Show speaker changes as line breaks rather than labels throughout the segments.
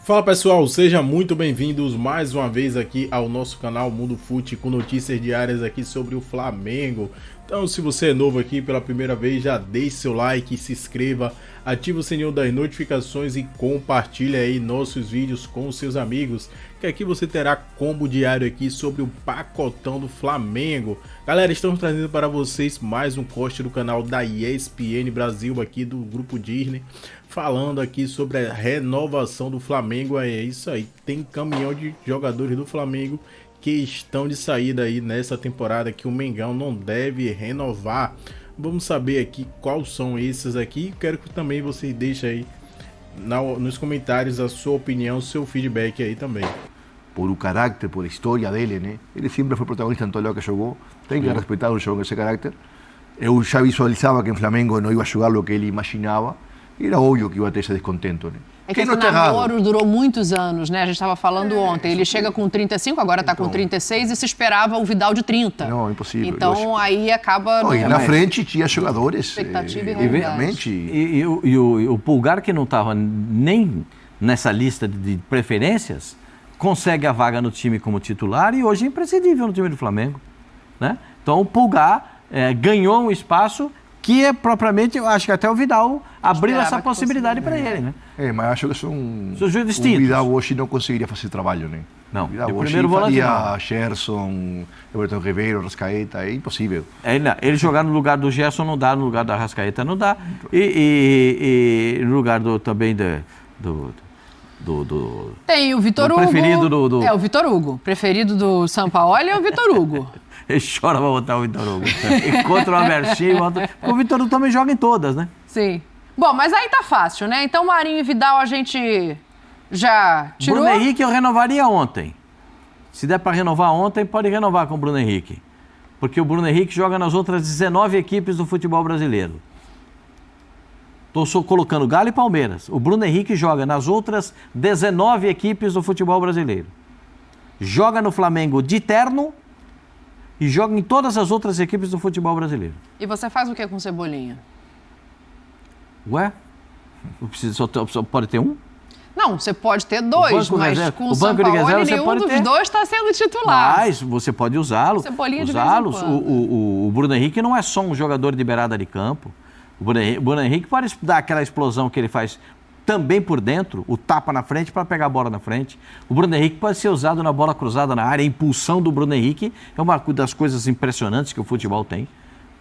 Fala pessoal, sejam muito bem-vindos mais uma vez aqui ao nosso canal Mundo Fute com notícias diárias aqui sobre o Flamengo. Então, se você é novo aqui pela primeira vez, já deixe seu like, se inscreva, ative o sininho das notificações e compartilhe aí nossos vídeos com os seus amigos, que aqui você terá combo diário aqui sobre o pacotão do Flamengo. Galera, estamos trazendo para vocês mais um corte do canal da ESPN Brasil aqui do Grupo Disney, falando aqui sobre a renovação do Flamengo. É isso aí, tem caminhão de jogadores do Flamengo que estão de saída aí nessa temporada que o Mengão não deve renovar. Vamos saber aqui quais são esses aqui. Quero que também você deixe aí nos comentários a sua opinião, seu feedback aí também.
Por o carácter, por a história dele, né? Ele sempre foi protagonista em todo o que jogou. Tem que respeitar um jogador com esse carácter. Eu já visualizava que em Flamengo não ia jogar o que ele imaginava. Era óbvio que ia ter esse descontento, né?
É que esse namoro durou muitos anos, né? A gente estava falando ontem. Ele chega com 35, agora está com 36 e se esperava o Vidal de 30.
Não, impossível.
Então aí acaba...
Não, e na frente tinha jogadores.
Expectativa e realidade.
E o Pulgar, que não estava nem nessa lista de preferências, consegue a vaga no time como titular e hoje é imprescindível no time do Flamengo, né? Então o Pulgar ganhou um espaço que é propriamente, eu acho que até o Vidal abriu essa possibilidade para ele, né?
Mas acho que são
distintos.
O Vidal hoje não conseguiria fazer trabalho, né?
Não,
Vidal,
o primeiro volante não.
Gerson, Everton Ribeiro, Rascaeta, é impossível.
Ele jogar no lugar do Gerson não dá, no lugar da Rascaeta não dá, e no lugar também do
tem o Vitor Hugo.
Preferido
É o Vitor Hugo. Preferido do Sampaoli é o Vitor Hugo.
Ele chora pra botar o Vitor Hugo. Encontra o Averchinho, o Vitor Hugo também joga em todas, né?
Sim. Bom, mas aí tá fácil, né? Então Marinho e Vidal a gente já tirou.
Bruno Henrique eu renovaria ontem. Se der para renovar ontem, pode renovar com o Bruno Henrique. Porque o Bruno Henrique joga nas outras 19 equipes do futebol brasileiro. Estou só colocando Galo e Palmeiras. O Bruno Henrique joga nas outras 19 equipes do futebol brasileiro. Joga no Flamengo de terno e joga em todas as outras equipes do futebol brasileiro.
E você faz o que com Cebolinha?
Ué? Só pode ter um?
Não, você pode ter dois, mas com o Sampaoli nenhum dos dois está sendo titular.
Mas você pode usá-lo.
Cebolinha de vez em quando.
O Bruno Henrique não é só um jogador de beirada de campo. O Bruno Henrique pode dar aquela explosão que ele faz também por dentro, o tapa na frente para pegar a bola na frente. O Bruno Henrique pode ser usado na bola cruzada na área. A impulsão do Bruno Henrique é uma das coisas impressionantes que o futebol tem.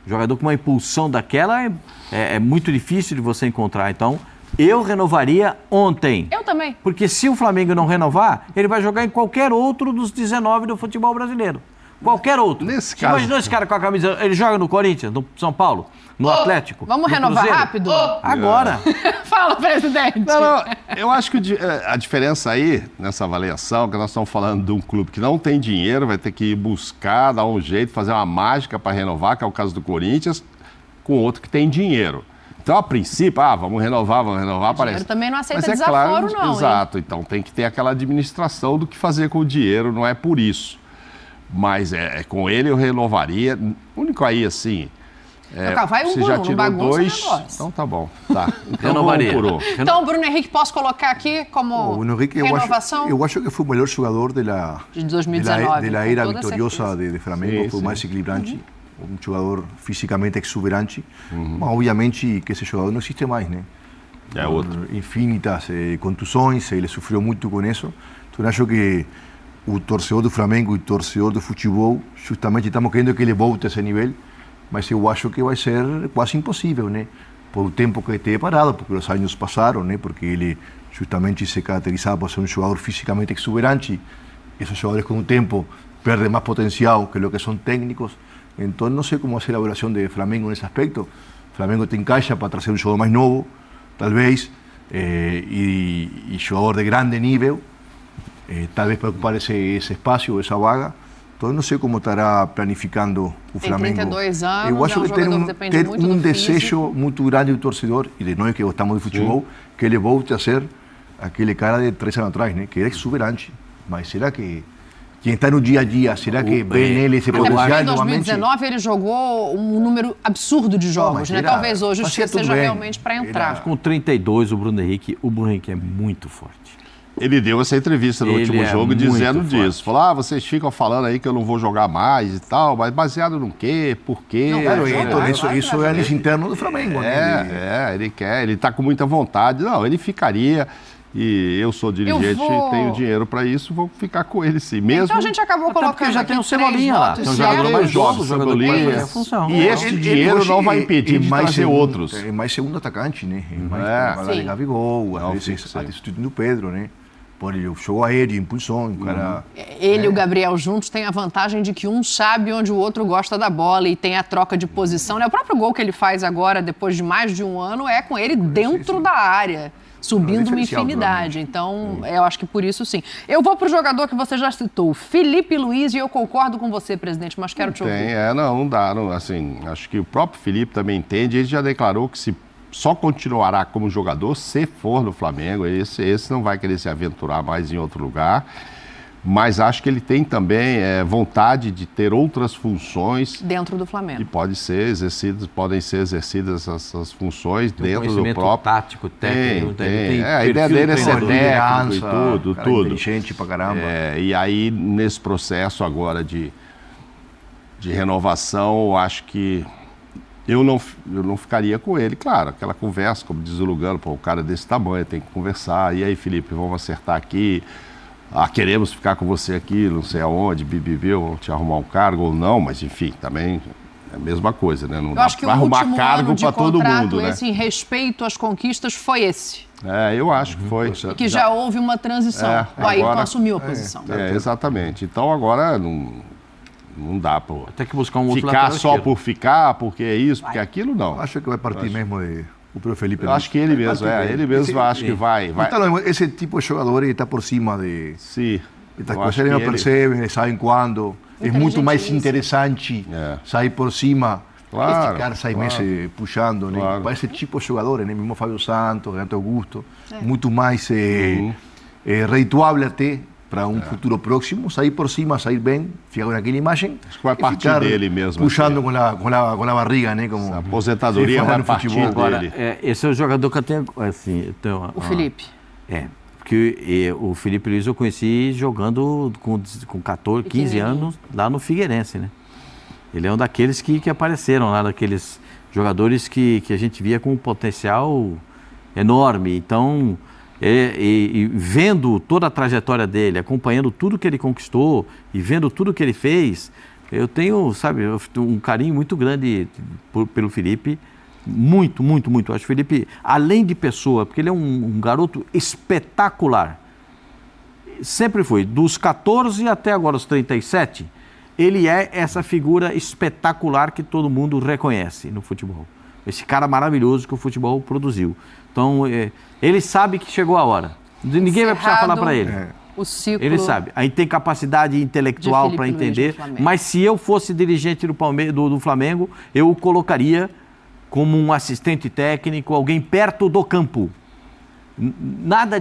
Um jogador com uma impulsão daquela é muito difícil de você encontrar. Então, eu renovaria ontem.
Eu também.
Porque se o Flamengo não renovar, ele vai jogar em qualquer outro dos 19 do futebol brasileiro. Qualquer outro.
Nesse
Você
caso...
imaginou esse cara com a camisa... Ele joga no Corinthians, no São Paulo, no Atlético.
Vamos
no
renovar
Cruzeiro.
rápido?
Agora.
Fala, presidente.
Não, eu acho que a diferença aí, nessa avaliação, que nós estamos falando de um clube que não tem dinheiro, vai ter que ir buscar, dar um jeito, fazer uma mágica para renovar, que é o caso do Corinthians, com outro que tem dinheiro. Então, a princípio, vamos renovar, parece.
O dinheiro também não aceita
Mas
desaforo,
claro,
não.
Exato, então tem que ter aquela administração do que fazer com o dinheiro, não é por isso. Mas com ele eu renovaria. O único aí, assim...
vai um
você
por
já
um,
tirou
não bagunça
dois.
o negócio.
Então tá bom. Tá. Então
Renovaria.
Então, o Bruno Henrique, posso colocar aqui como renovação?
Eu acho que foi o melhor jogador
de 2019,
da era vitoriosa de Flamengo. Foi o mais equilibrante. Um jogador fisicamente exuberante. Mas, obviamente, que esse jogador não existe mais, né?
É outro.
Infinitas contusões, ele sofreu muito com isso. Então, acho que o torcedor do Flamengo e o torcedor do futebol, justamente estamos querendo que ele volte a esse nível, mas eu acho que vai ser quase impossível, né? Por o tempo que esteja parado, porque os anos passaram, né? Porque ele justamente se caracterizava por ser um jogador fisicamente exuberante. Esses jogadores com o tempo perdem mais potencial que o que são técnicos. Então não sei como vai ser a elaboração de Flamengo nesse aspecto. O Flamengo tem caixa para trazer um jogador mais novo, talvez, e jogador de grande nível. Talvez para ocupar esse espaço, essa vaga. Então, não sei como estará planificando o Flamengo.
Tem 32 anos,
eu acho que
tem
um desejo muito grande do torcedor, e de nós que gostamos de futebol, que ele volte a ser aquele cara de 3 anos atrás, né? Que era exuberante. Mas será que quem está no dia a dia, será que vê nele esse potencial
novamente? Em 2019 ele jogou um número absurdo de jogos, né? Talvez hoje seja realmente para entrar.
Com 32, o Bruno Henrique é muito forte.
Ele deu essa entrevista no último jogo dizendo disso. Falou, vocês ficam falando aí que eu não vou jogar mais e tal, mas baseado no quê? Por quê?
Não, claro, isso é análise interno do Flamengo, né?
Ele quer, ele tá com muita vontade. Não, ele ficaria... E eu sou dirigente e tenho dinheiro para isso, vou ficar com ele sim. Mesmo...
Então a gente acabou colocando
já tem um Cebolinha lá. Tem um
jogador mais jovem,
o jogador que vai a função.
E esse dinheiro não vai impedir de trazer outros.
É mais segundo atacante, né? Vai lá de Gabigol, às vezes até substituindo o Pedro, né? Pode o jogo aéreo, impulsão, o cara...
Ele e o Gabriel juntos têm a vantagem de que um sabe onde o outro gosta da bola e tem a troca de posição, né? O próprio gol que ele faz agora, depois de mais de um ano, é com ele dentro da área. Subindo uma infinidade. Então, eu acho que por isso sim. Eu vou para o jogador que você já citou, Felipe Luiz, e eu concordo com você, presidente, mas quero te ouvir.
Não dá. Não, assim, acho que o próprio Felipe também entende, ele já declarou que se só continuará como jogador se for no Flamengo, esse não vai querer se aventurar mais em outro lugar. Mas acho que ele tem também vontade de ter outras funções
dentro do Flamengo.
E podem ser exercidas essas funções dentro do próprio
tático, técnico.
A ideia dele é ser técnico e tudo.
Inteligente pra caramba.
E aí, nesse processo agora de renovação, eu acho que eu não ficaria com ele. Claro, aquela conversa, como diz o Lugano, o cara desse tamanho, tem que conversar. E aí, Felipe, vamos acertar aqui. Queremos ficar com você aqui, não sei aonde, vamos te arrumar um cargo ou não, mas enfim, também é a mesma coisa, né? Não dá para arrumar cargo para todo mundo, né?
Esse respeito às conquistas foi esse.
Eu acho que foi.
E que já houve uma transição. O Ayrton assumiu a posição.
Exatamente. Então agora não dá para
tem que buscar um outro
ficar só por ficar, porque é isso, porque é aquilo, não.
Acho que vai partir mesmo o próprio Felipe.
Eu acho que ele mesmo, ele mesmo acho que vai.
Então, esse tipo de jogador está por cima de...
Sim.
Estas coisas eles não percebem, eles sabem quando. É muito mais interessante sair por cima.
Claro,
ficar 6 meses puxando, né? Para esse tipo de jogadores, né? Mesmo Fábio Santos, Renato Augusto, muito mais reituável até para um futuro próximo, sair por cima, sair bem, ficar com aquela imagem.
Acho que vai partir dele mesmo.
Puxando com a barriga, né? Como
a aposentadoria vai partir dele.
Agora, esse é o jogador que eu tenho, assim...
o Felipe.
Porque o Felipe Luiz eu conheci jogando com 14, 15 anos lá no Figueirense, né? Ele é um daqueles que apareceram lá, daqueles jogadores que a gente via com um potencial enorme. Então... E vendo toda a trajetória dele, acompanhando tudo que ele conquistou e vendo tudo que ele fez, eu tenho, um carinho muito grande pelo Felipe, muito. Acho que o Felipe, além de pessoa, porque ele é um garoto espetacular, sempre foi, dos 14 até agora os 37, ele é essa figura espetacular que todo mundo reconhece no futebol. Esse cara maravilhoso que o futebol produziu. Então, ele sabe que chegou a hora. Ninguém vai precisar falar para ele.
O ciclo.
Ele sabe. Aí tem capacidade intelectual para entender. Mas se eu fosse dirigente do Flamengo, eu o colocaria como um assistente técnico, alguém perto do campo. Nada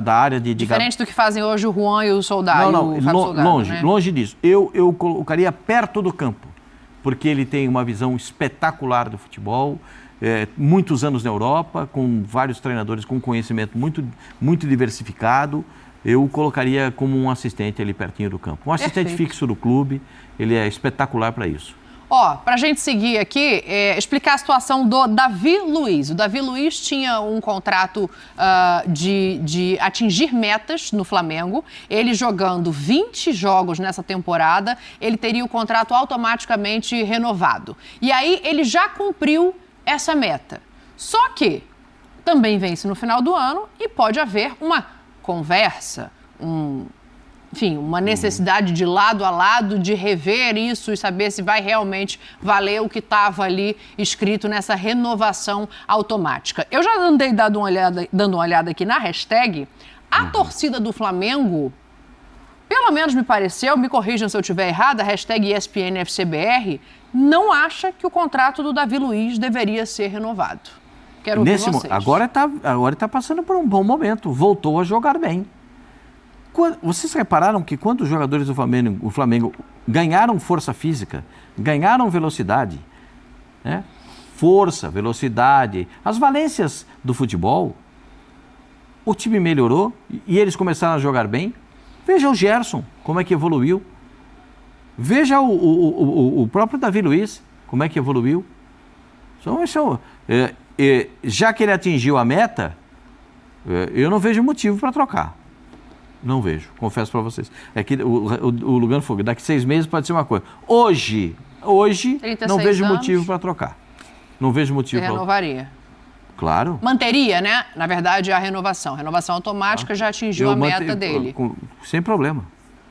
da área de...
Diferente do que fazem hoje o Juan e o Soldado.
Longe disso. Eu colocaria perto do campo. Porque ele tem uma visão espetacular do futebol, muitos anos na Europa, com vários treinadores com conhecimento muito diversificado. Eu o colocaria como um assistente ali pertinho do campo. Um assistente fixo do clube, ele é espetacular para isso.
Para a gente seguir aqui, explicar a situação do Davi Luiz. O Davi Luiz tinha um contrato de atingir metas no Flamengo. Ele jogando 20 jogos nessa temporada, ele teria o contrato automaticamente renovado. E aí ele já cumpriu essa meta. Só que também vence no final do ano e pode haver uma conversa, uma necessidade de lado a lado, de rever isso e saber se vai realmente valer o que estava ali escrito nessa renovação automática. Eu já andei dando uma olhada aqui na hashtag. A torcida do Flamengo, pelo menos me pareceu, me corrijam se eu estiver errada, a hashtag ESPNFCBR, não acha que o contrato do Davi Luiz deveria ser renovado. Quero ouvir vocês.
Agora está passando por um bom momento, voltou a jogar bem. Vocês repararam que quando os jogadores do Flamengo ganharam força física, ganharam velocidade, né? Força, velocidade, as valências do futebol, o time melhorou e eles começaram a jogar bem. Veja o Gerson, como é que evoluiu. Veja o próprio Davi Luiz, como é que evoluiu. Já que ele atingiu a meta, eu não vejo motivo para trocar. Não vejo, confesso para vocês. É que o Lugano falou, daqui 6 meses pode ser uma coisa. Hoje não vejo motivo para trocar. Não vejo motivo para...
Renovaria.
Claro.
Manteria, né? Na verdade, a renovação. A renovação automática já atingiu a meta dele.
Sem problema.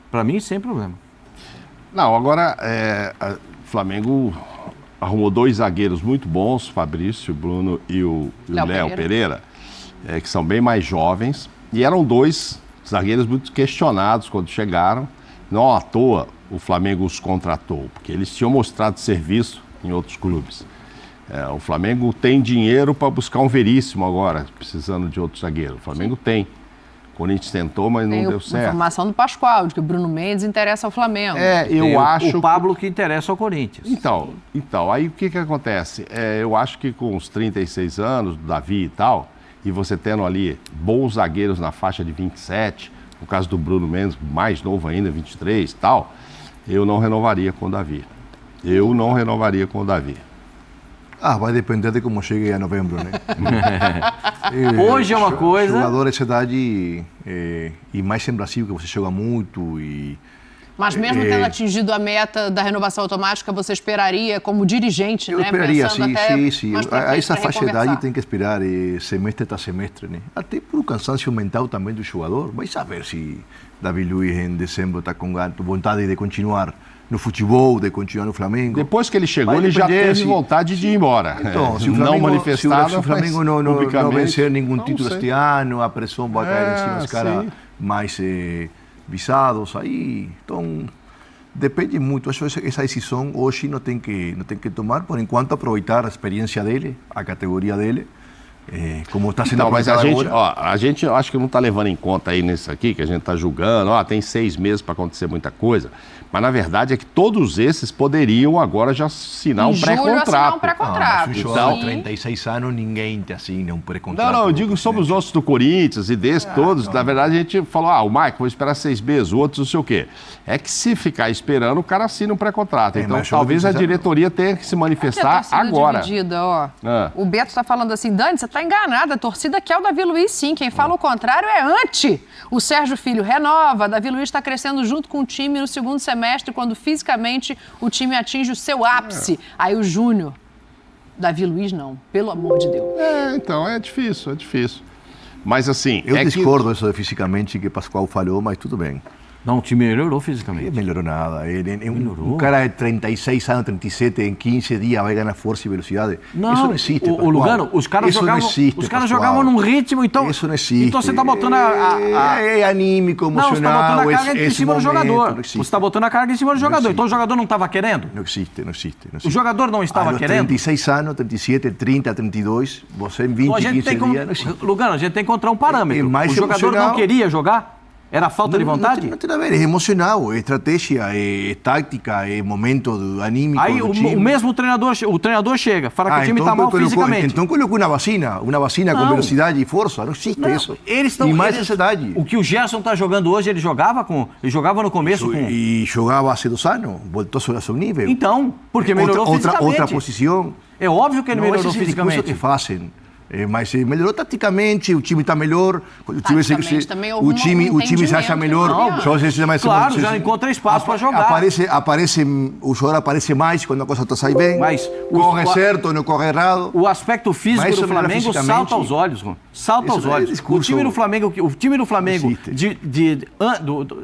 Para mim, sem problema.
Não, agora o Flamengo arrumou 2 zagueiros muito bons, Fabrício, Bruno e o Léo Pereira, que são bem mais jovens. E eram 2 zagueiros muito questionados quando chegaram. Não à toa o Flamengo os contratou, porque eles tinham mostrado serviço em outros clubes. O Flamengo tem dinheiro para buscar um Veríssimo agora, precisando de outro zagueiro. O Flamengo tem. O Corinthians tentou, mas não deu certo.
Informação do Pascoal, de que o Bruno Mendes interessa ao Flamengo.
Eu acho...
O Pablo que interessa ao Corinthians.
Então aí o que acontece? Eu acho que com os 36 anos, do Davi e tal, e você tendo ali bons zagueiros na faixa de 27, no caso do Bruno Mendes, mais novo ainda, 23 e tal, eu não renovaria com o Davi.
Vai depender de como chegue a novembro, né?
Hoje é uma coisa...
Jogador dessa idade, e mais em Brasil, que você joga muito e...
Mas mesmo tendo atingido a meta da renovação automática, você esperaria como dirigente, né?
Eu esperaria,
Pensando
sim. A essa faixa de idade tem que esperar semestre a semestre, né? Até por cansaço mental também do jogador. Vai saber se Davi Luiz em dezembro está com vontade de continuar no futebol, de continuar no Flamengo.
Depois que ele chegou, ele já teve vontade de ir embora.
Então, se o Flamengo não vencer nenhum título este ano, a pressão vai cair em cima dos caras mais visados aí. Então, depende muito. Essa decisão hoje não tem que tomar. Por enquanto, aproveitar a experiência dele, a categoria dele. Como está sendo
aproveitado agora. A gente acho que não está levando em conta aí nesse aqui, que a gente está julgando, tem 6 meses para acontecer muita coisa, mas na verdade é que todos esses poderiam agora já assinar um pré-contrato.
Mas um jogador de 36 anos, ninguém te assina um pré-contrato.
Não, eu digo sobre os outros do Corinthians e desses todos, na verdade a gente falou, o Mike, vou esperar 6 meses, o outro não sei o quê. É que se ficar esperando, o cara assina um pré-contrato. Então talvez a diretoria tenha que se manifestar agora.
Dividida, O Beto está falando assim, Dani, você está enganada, a torcida quer o Davi Luiz sim, quem fala o contrário é anti. O Sérgio Filho renova, Davi Luiz está crescendo junto com o time no segundo semestre, quando fisicamente o time atinge o seu ápice. Aí o Júnior, Davi Luiz não, pelo amor de Deus.
Então é difícil. Mas assim...
Eu discordo isso de fisicamente que Pascoal falou, mas tudo bem.
Não, o time melhorou fisicamente.
Não melhorou nada. Um cara de 36 anos, 37, em 15 dias vai ganhar força e velocidade.
Não,
isso não existe,
o Lugano, os caras jogavam num ritmo, então...
Isso não existe.
Então você está botando
É anímico, emocional.
Não, você está botando a carga em cima do jogador. Você está botando a carga em cima do jogador. Então o jogador não estava querendo?
Não existe.
O jogador não estava querendo?
36 anos, 37, 30, 32, você em 20,
então,
15 dias não existe.
Lugano, a gente tem que encontrar um parâmetro.
Mais
o jogador não queria jogar? Era falta de vontade?
Não tem a ver, é emocional, é estratégia, é tática, é momento anímico.
Aí o mesmo treinador chega, fala que o time está mal fisicamente.
Então colocou uma vacina com velocidade e força, não existe isso.
E mais essa idade. O que o Gerson está jogando hoje, ele jogava no começo com...
E jogava há 2 anos, voltou ao seu nível.
Então, porque melhorou fisicamente.
Outra posição.
É óbvio que ele melhorou fisicamente.
Não, que fazem. Mas melhorou taticamente, o time está melhor, o time se acha melhor.
Claro, já encontra espaço para jogar.
O jogador aparece mais quando a coisa está saindo bem,
mas
corre certo, não corre errado.
O aspecto físico do Flamengo salta aos olhos. Salta aos olhos. O time do Flamengo,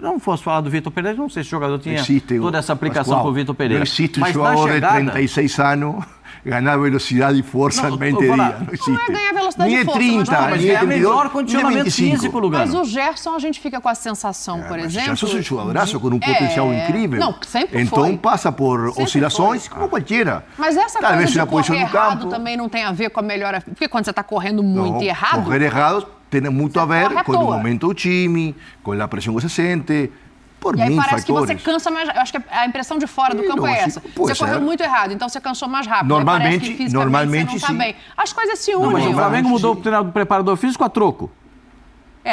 não posso falar do Vitor Pereira, não sei se o jogador tinha toda essa aplicação para o Vitor Pereira.
Não existe um jogador de 36 anos ganhar velocidade e força em 20 dias. Não existe.
Não é ganhar velocidade e força,
30,
mas
é melhor condicionamento físico, Lugano.
Mas o Gerson, a gente fica com a sensação, por exemplo...
O Gerson é um jogadoraço com um potencial incrível.
Não, sempre
então
foi.
Passa por oscilações como qualquer.
Mas essa coisa de correr errado também não tem a ver com a melhora... Porque quando você está correndo muito e errado...
Correr errado tem muito a ver com o momento do time, com a pressão que você sente...
E aí parece que você cansa mais. Eu acho que a impressão de fora do campo é essa. Você correu muito errado, então você cansou mais rápido.
Normalmente
você não tá bem. As coisas se unem.
Mas o Flamengo mudou o preparador físico a troco.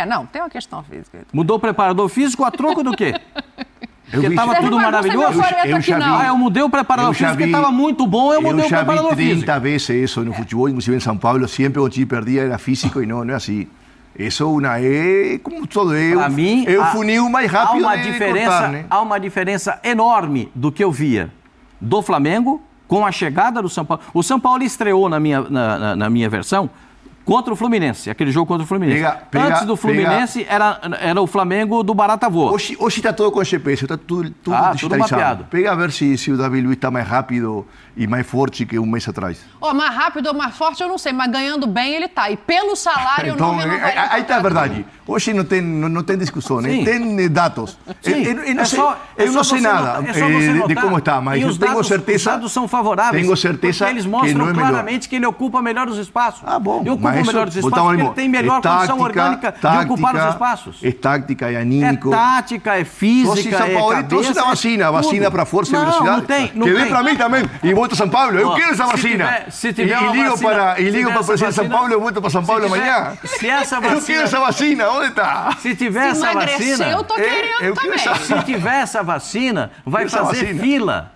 Não, tem uma questão física.
Mudou o preparador físico a troco do quê?
Eu
Porque estava tudo maravilhoso.
Eu
mudei o preparador físico, porque estava muito bom, eu mudei o preparador físico.
Eu já vi 30 vezes isso no futebol, inclusive em São Paulo, sempre quando o time perdia era físico e não é assim. Isso é como todo.
Para mim,
é o funil mais rápido
há uma diferença enorme do que eu via do Flamengo com a chegada do São Paulo. O São Paulo estreou na minha versão contra o Fluminense, aquele jogo contra o Fluminense. Antes do Fluminense era o Flamengo do Barata Voa.
Hoje está todo com GPS, está tudo digitalizado.
Mapeado.
Pega a ver se o David Luiz está mais rápido e mais forte que um mês atrás.
Mais rápido ou mais forte, eu não sei, mas ganhando bem ele tá. E pelo salário
então,
eu não renovaria.
Aí está a verdade. Hoje não tem discussão, né? Tem dados. Eu não sei nada de como está, mas eu tenho certeza...
Os dados são favoráveis.
Tenho certeza
que eles mostram claramente que ele ocupa melhor os espaços.
Bom.
Ele ocupa melhor os espaços porque ele tem melhor condição orgânica de ocupar os espaços.
É tática, é anímico.
É tática, é física,
São Paulo,
é
trouxe a vacina para força e velocidade.
Não
que
tem.
vem para mim também. E volto a São Paulo. Eu quero essa vacina. E ligo para o presidente de São Paulo, eu volto para São Paulo amanhã. Eu quero essa vacina. Onde está?
Se tiver essa vacina...
eu tô querendo também.
Se tiver essa vacina, vai fazer fila.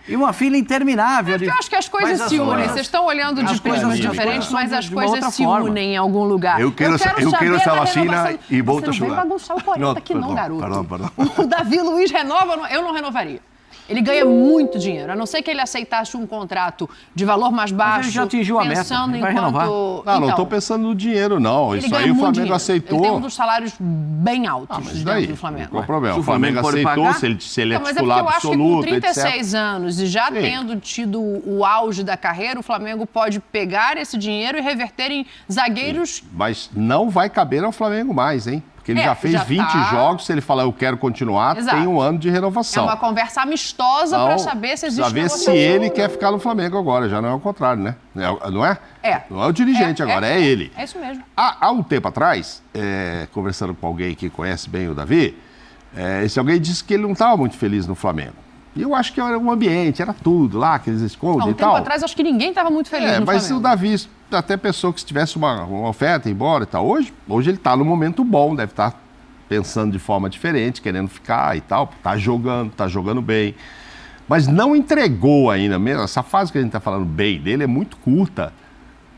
E uma fila interminável.
Eu acho que as coisas se unem. Vocês estão olhando de prismas diferentes, mas as coisas se unem em algum lugar.
Eu quero essa vacina e volto a
jogar. Não vem bagunçar o 40 aqui não, garoto.
Perdão.
O Davi Luiz renova, eu não renovaria. Ele ganha muito dinheiro, a não ser que ele aceitasse um contrato de valor mais baixo. Mas
ele já atingiu a meta, vai renovar.
Não estou pensando no dinheiro, não. Isso aí o Flamengo aceitou.
Ele tem um dos salários bem altos dentro do Flamengo.
Qual o problema? O Flamengo aceitou, se ele é titular absoluto,
etc. Mas é porque eu acho que com 36 anos e já tendo tido o auge da carreira, o Flamengo pode pegar esse dinheiro e reverter em zagueiros...
Mas não vai caber ao Flamengo mais, hein? Porque ele já fez 20 jogos, se ele falar eu quero continuar, tem um ano de renovação.
É uma conversa amistosa para saber se existe
negociação. Saber se ele quer ficar no Flamengo agora, já não é o contrário, né? Não é? Não é o dirigente agora, é ele.
É isso mesmo.
Há um tempo atrás, conversando com alguém que conhece bem o Davi, esse alguém disse que ele não estava muito feliz no Flamengo. E eu acho que era um ambiente, era tudo lá, que eles escondem e tal.
Um tempo atrás, acho que ninguém estava muito feliz no
mas
Flamengo.
O Davi até pensou que se tivesse uma oferta, embora e tal. Hoje ele está no momento bom, deve estar pensando de forma diferente, querendo ficar e tal. Está jogando bem. Mas não entregou ainda mesmo. Essa fase que a gente está falando bem dele é muito curta.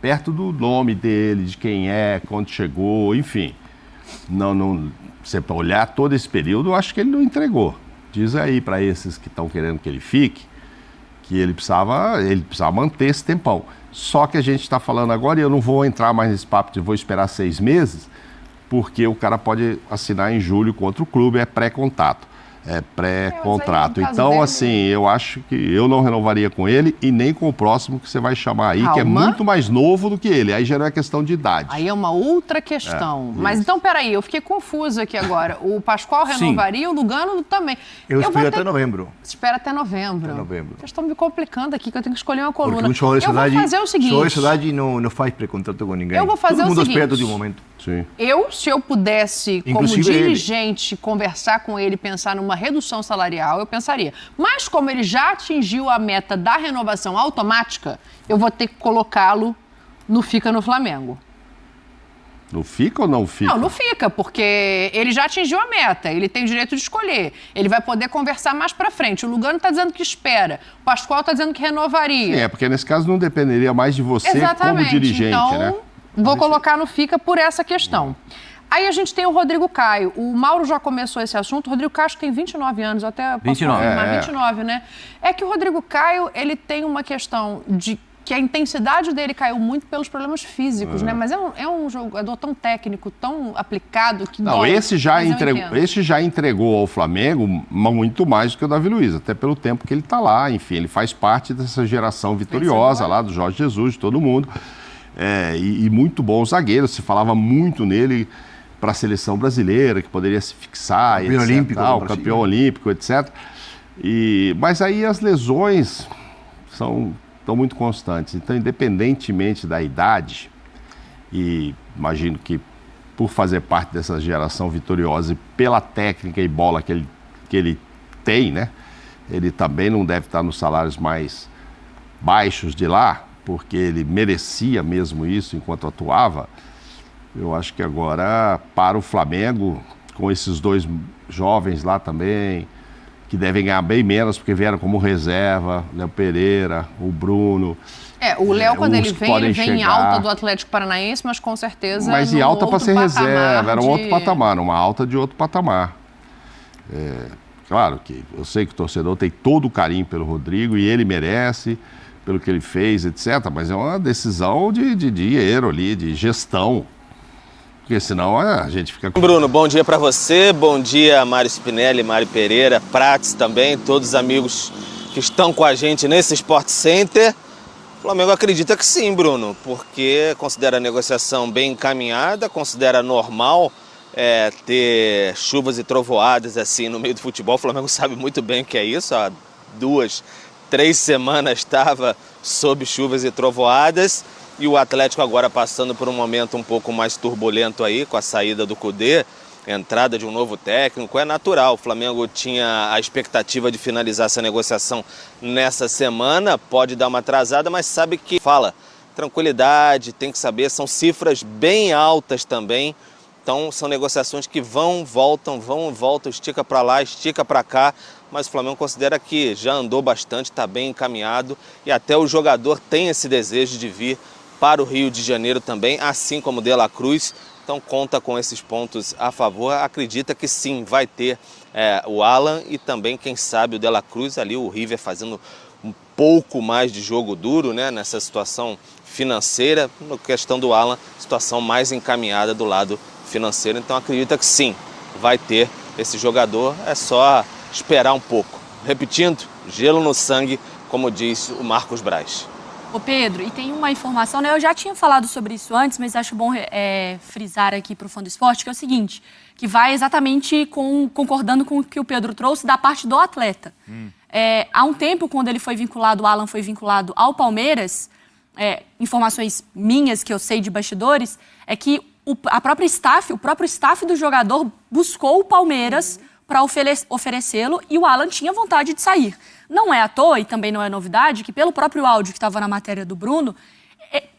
Perto do nome dele, de quem é, quando chegou, enfim. Você olhar todo esse período, eu acho que ele não entregou. Diz aí para esses que estão querendo que ele fique, que ele precisava manter esse tempão. Só que a gente está falando agora, e eu não vou entrar mais nesse papo de vou esperar 6 meses, porque o cara pode assinar em julho contra o clube, é pré-contato. É pré-contrato. Então, assim, eu acho que eu não renovaria com ele e nem com o próximo que você vai chamar aí, que é muito mais novo do que ele. Aí já não é questão de idade.
Aí é uma outra questão. Mas então, peraí, eu fiquei confusa aqui agora. O Pascoal renovaria, o Lugano também.
Eu espero até novembro.
Espera até novembro. Vocês estão me complicando aqui, que eu tenho que escolher uma coluna.
Porque um
eu vou fazer o seguinte.
Só essa idade não faz pré-contrato com ninguém.
Eu vou fazer
Todo
o
mundo
seguinte.
espera de um momento.
Sim.
Se eu pudesse,
Inclusive
como dirigente, conversar com ele, pensar numa redução salarial, eu pensaria. Mas como ele já atingiu a meta da renovação automática, eu vou ter que colocá-lo no Fica no Flamengo.
Não fica ou não fica?
Não fica, porque ele já atingiu a meta, ele tem o direito de escolher. Ele vai poder conversar mais pra frente. O Lugano está dizendo que espera, o Pascoal está dizendo que renovaria.
Sim, porque nesse caso não dependeria mais de você como dirigente,
então,
né?
Vou colocar no Fica por essa questão. Aí a gente tem o Rodrigo Caio. O Mauro já começou esse assunto. O Rodrigo Caio tem 29 anos, até posso confirmar, 29, né? É que o Rodrigo Caio, ele tem uma questão de que a intensidade dele caiu muito pelos problemas físicos, né? Mas é um jogador tão técnico, tão aplicado que
não,
dói,
esse já entregou ao Flamengo muito mais do que o Davi Luiz, até pelo tempo que ele está lá. Enfim, ele faz parte dessa geração vitoriosa lá do Jorge Jesus, de todo mundo. E muito bom zagueiro, se falava muito nele para a seleção brasileira, que poderia se fixar,
campeão olímpico,
campeão olímpico, etc. Mas aí as lesões estão muito constantes. Então, independentemente da idade, e imagino que por fazer parte dessa geração vitoriosa e pela técnica e bola que ele tem, né? Ele também não deve estar nos salários mais baixos de lá, porque ele merecia mesmo isso enquanto atuava. Eu acho que agora, para o Flamengo, com esses 2 jovens lá também, que devem ganhar bem menos, porque vieram como reserva, Léo Pereira, o Bruno.
O Léo, quando ele vem em alta do Atlético Paranaense, mas com certeza.
Mas em alta para ser reserva, era um outro patamar, uma alta de outro patamar. Claro que eu sei que o torcedor tem todo o carinho pelo Rodrigo e ele merece, pelo que ele fez, etc. Mas é uma decisão de dinheiro ali, de gestão. Porque senão a gente fica...
Bruno, bom dia para você, bom dia Mário Spinelli, Mário Pereira, Prates também, todos os amigos que estão com a gente nesse Sport Center. O Flamengo acredita que sim, Bruno, porque considera a negociação bem encaminhada, considera normal ter chuvas e trovoadas assim no meio do futebol. O Flamengo sabe muito bem o que é isso, há 2, 3 semanas estava sob chuvas e trovoadas. E o Atlético agora passando por um momento um pouco mais turbulento aí, com a saída do Kudê, entrada de um novo técnico, é natural. O Flamengo tinha a expectativa de finalizar essa negociação nessa semana, pode dar uma atrasada, mas sabe que fala, tranquilidade, tem que saber, são cifras bem altas também. Então são negociações que vão, voltam, estica para lá, estica para cá, mas o Flamengo considera que já andou bastante, está bem encaminhado e até o jogador tem esse desejo de vir para o Rio de Janeiro também, assim como o De La Cruz. Então conta com esses pontos a favor, acredita que sim, vai ter o Alan e também, quem sabe, o De La Cruz ali, o River fazendo um pouco mais de jogo duro, né, nessa situação financeira. Na questão do Alan, situação mais encaminhada do lado financeiro, então acredita que sim, vai ter esse jogador, é só esperar um pouco. Repetindo, gelo no sangue, como diz o Marcos Braz.
Ô Pedro, e tem uma informação, né? Eu já tinha falado sobre isso antes, mas acho bom frisar aqui para o fã do esporte, que é o seguinte, que vai exatamente concordando com o que o Pedro trouxe da parte do atleta. Há um tempo, quando ele foi vinculado, o Alan foi vinculado ao Palmeiras, informações minhas que eu sei de bastidores, é que o próprio staff do jogador buscou o Palmeiras para oferecê-lo e o Alan tinha vontade de sair. Não é à toa, e também não é novidade, que pelo próprio áudio que estava na matéria do Bruno,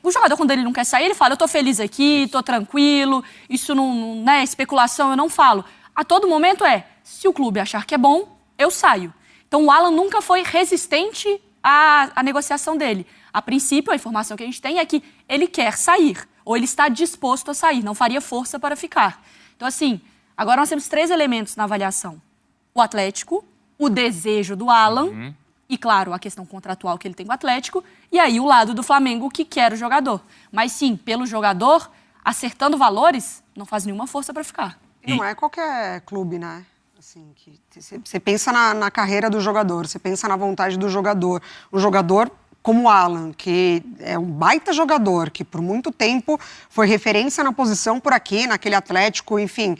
o jogador, quando ele não quer sair, ele fala, eu tô feliz aqui, tô tranquilo, isso não é especulação, eu não falo. A todo momento se o clube achar que é bom, eu saio. Então o Alan nunca foi resistente à negociação dele. A princípio, a informação que a gente tem é que ele quer sair, ou ele está disposto a sair, não faria força para ficar. Então assim, agora nós temos 3 elementos na avaliação. O Atlético, o desejo do Alan e, claro, a questão contratual que ele tem com o Atlético, e aí o lado do Flamengo que quer o jogador. Mas sim, pelo jogador, acertando valores, não faz nenhuma força para ficar.
Não é qualquer clube, né? Assim, que você pensa na carreira do jogador, você pensa na vontade do jogador. Um jogador como o Alan, que é um baita jogador, que por muito tempo foi referência na posição por aqui, naquele Atlético, enfim,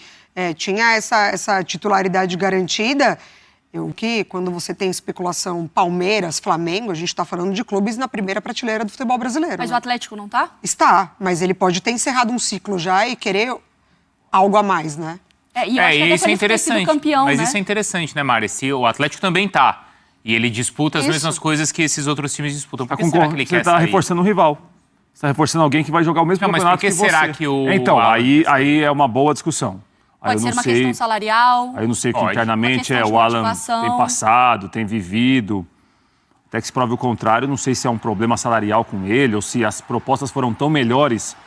tinha essa titularidade garantida. Que quando você tem especulação Palmeiras, Flamengo, a gente está falando de clubes na primeira prateleira do futebol brasileiro.
Mas
né?
o Atlético não tá?
Está, mas ele pode ter encerrado um ciclo já e querer algo a mais, né?
E eu acho que
isso é interessante.
Campeão,
mas
né?
isso é interessante, né, Mari? Se o Atlético também tá. E ele disputa as mesmas coisas que esses outros times disputam. Por que será que ele quer sair?
Você está reforçando um rival. Você está reforçando alguém que vai jogar o mesmo campeonato que você.
Mas por que será que o...
Então, aí é uma boa discussão.
Pode ser uma questão salarial.
Aí eu não sei que internamente o Alan tem passado, tem vivido. Até que se prove o contrário, não sei se é um problema salarial com ele ou se as propostas foram tão melhores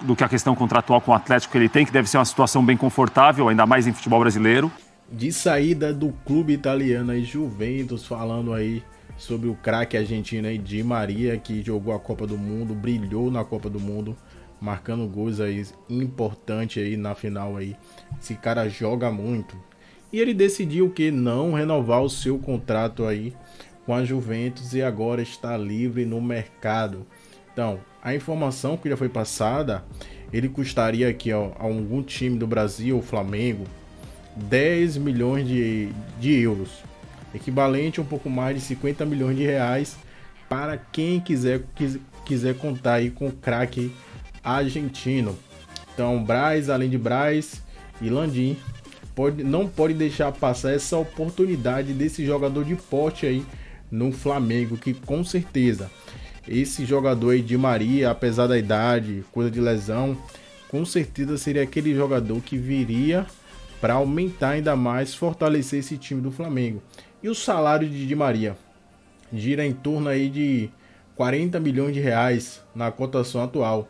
do que a questão contratual com o Atlético que ele tem, que deve ser uma situação bem confortável, ainda mais em futebol brasileiro.
De saída do clube italiano aí, Juventus, falando aí sobre o craque argentino aí, Di Maria, que jogou a Copa do Mundo, brilhou na Copa do Mundo, marcando gols aí importante aí na final aí. Esse cara joga muito. E ele decidiu que não renovar o seu contrato aí com a Juventus e agora está livre no mercado. Então, a informação que já foi passada, ele custaria aqui a algum time do Brasil, o Flamengo, 10 milhões de euros, equivalente a um pouco mais de 50 milhões de reais para quem quiser contar aí com o craque argentino. Então, Braz, além de Braz e Landim, não pode deixar passar essa oportunidade desse jogador de porte aí no Flamengo, que com certeza esse jogador aí, Di Maria, apesar da idade, coisa de lesão, com certeza seria aquele jogador que viria para aumentar ainda mais, fortalecer esse time do Flamengo. E o salário de Di Maria gira em torno aí de 40 milhões de reais na cotação atual.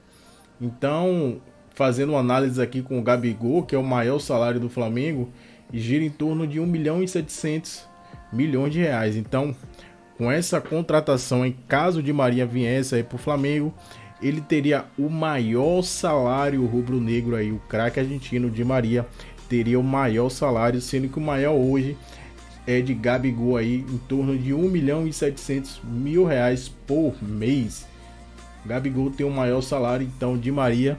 Então, fazendo uma análise aqui com o Gabigol, que é o maior salário do Flamengo, gira em torno de 1 milhão e 700 milhões de reais. Então, com essa contratação, em caso de Maria viesse aí para o Flamengo, ele teria o maior salário rubro-negro aí. O craque argentino Di Maria teria o maior salário, sendo que o maior hoje é de Gabigol aí, em torno de 1 milhão e 700 mil reais por mês. Gabigol tem o maior salário, então Di Maria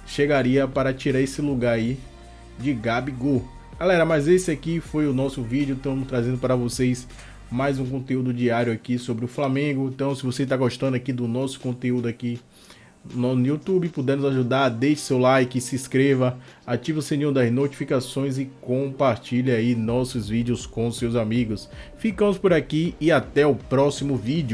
chegaria para tirar esse lugar aí de Gabigol. Galera, mas esse aqui foi o nosso vídeo, estamos trazendo para vocês mais um conteúdo diário aqui sobre o Flamengo. Então, se você está gostando aqui do nosso conteúdo aqui no YouTube, puder nos ajudar, deixe seu like, se inscreva, ative o sininho das notificações e compartilhe aí nossos vídeos com seus amigos. Ficamos por aqui e até o próximo vídeo.